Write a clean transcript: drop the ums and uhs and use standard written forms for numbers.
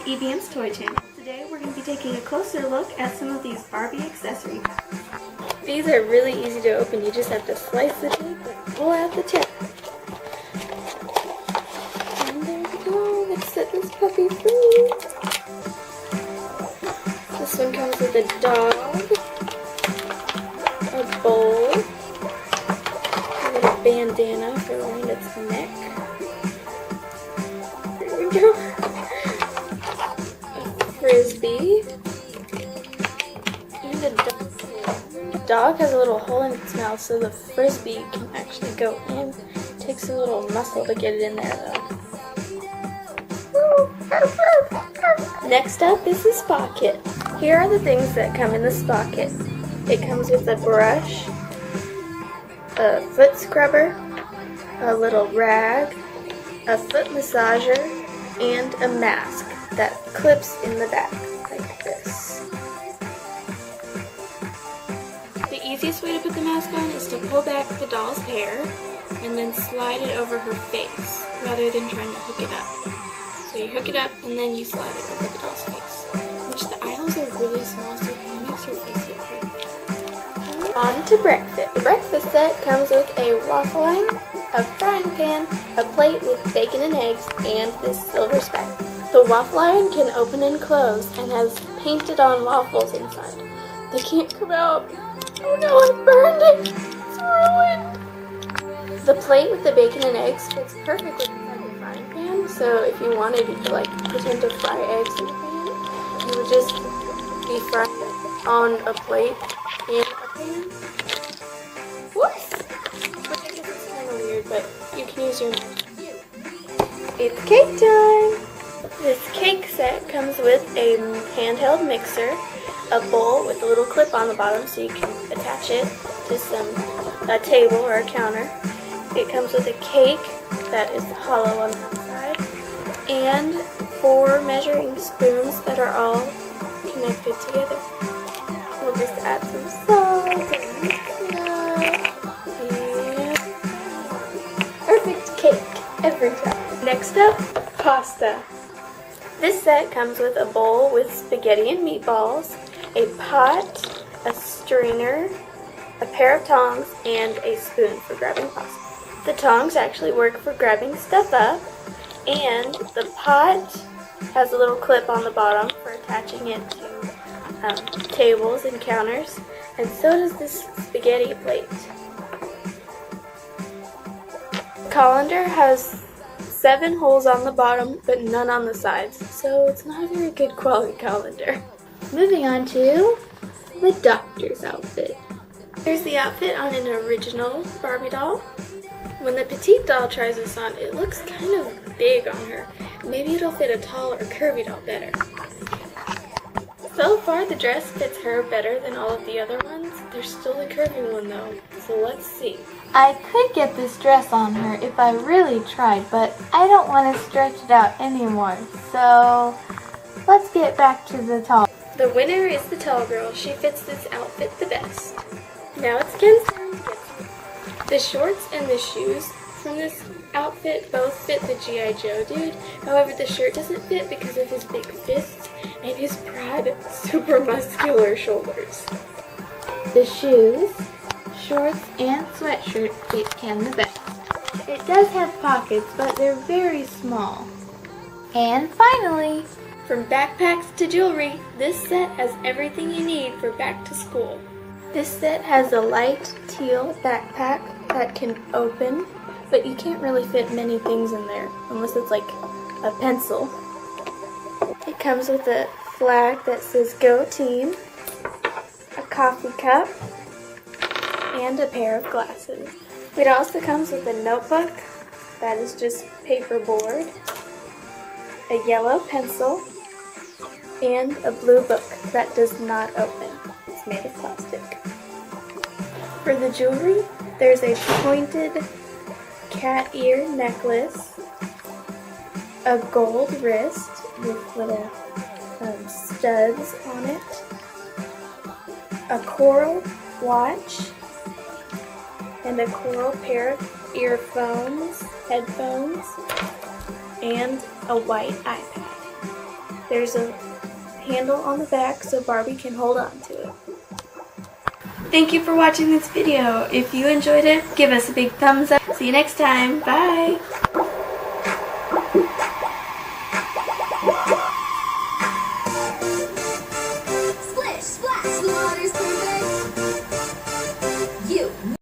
EBM's Toy Channel. Today we're going to be taking a closer look at some of these Barbie accessory packs. These are really easy to open. You just have to slice the tape and pull out the tip. And there we go. Let's set this puppy free. This one comes with a dog, a bowl, a little bandana for around its neck. There we go. Frisbee, and a dog. The dog has a little hole in its mouth so the frisbee can actually go in. It takes a little muscle to get it in there though. Next up is the spa kit. Here are the things that come in the spa kit. It comes with a brush, a foot scrubber, a little rag, a foot massager, and a mask that clips in the back like this. The easiest way to put the mask on is to pull back the doll's hair and then slide it over her face rather than trying to hook it up. So you hook it up and then you slide it over the doll's face, which the eyeballs are really small so it makes her face look pretty. On to breakfast. The breakfast set comes with a waffle iron, a frying pan, a plate with bacon and eggs, and this silver spoon. The waffle iron can open and close and has painted on waffles inside. They can't come out. Oh no, I burned it. It's ruined. The plate with the bacon and eggs fits perfectly inside the frying pan, so if you wanted to like pretend to fry eggs in the pan, you would just be frying on a plate in a pan. Whoops! Which I guess is kind of weird, but you can use your imagination. It's cake time! This cake set comes with a handheld mixer, a bowl with a little clip on the bottom so you can attach it to a table or a counter. It comes with a cake that is hollow on the side, and 4 measuring spoons that are all connected together. We'll just add some salt and mix it up, and perfect cake every time. Next up, pasta. This set comes with a bowl with spaghetti and meatballs, a pot, a strainer, a pair of tongs, and a spoon for grabbing pasta. The tongs actually work for grabbing stuff up, and the pot has a little clip on the bottom for attaching it to tables and counters, and so does this spaghetti plate. The colander has 7 holes on the bottom, but none on the sides, so it's not a very good quality colander. Moving on to the doctor's outfit. Here's the outfit on an original Barbie doll. When the petite doll tries this on, it looks kind of big on her. Maybe it'll fit a tall or curvy doll better. So far, the dress fits her better than all of the other ones. There's still a curvy one though, so let's see. I could get this dress on her if I really tried, but I don't want to stretch it out anymore, so let's get back to the tall. The winner is the tall girl. She fits this outfit the best. Now it's Ken's turn to get some. The shorts and the shoes from this outfit both fit the G.I. Joe dude. However, the shirt doesn't fit because of his big fists and his broad, super muscular shoulders. The shoes, shorts, and sweatshirt fit Ken the best. It does have pockets, but they're very small. And finally, from backpacks to jewelry, this set has everything you need for back to school. This set has a light teal backpack that can open, but you can't really fit many things in there unless it's like a pencil. It comes with a flag that says Go Team, a coffee cup, and a pair of glasses. It also comes with a notebook that is just paperboard, a yellow pencil, and a blue book that does not open. It's made of plastic. For the jewelry, there's a pointed cat ear necklace, a gold wrist with little studs on it, a coral watch, and a coral pair of earphones, headphones, and a white iPad. There's a handle on the back so Barbie can hold on to it. Thank you for watching this video. If you enjoyed it, give us a big thumbs up. See you next time. Bye!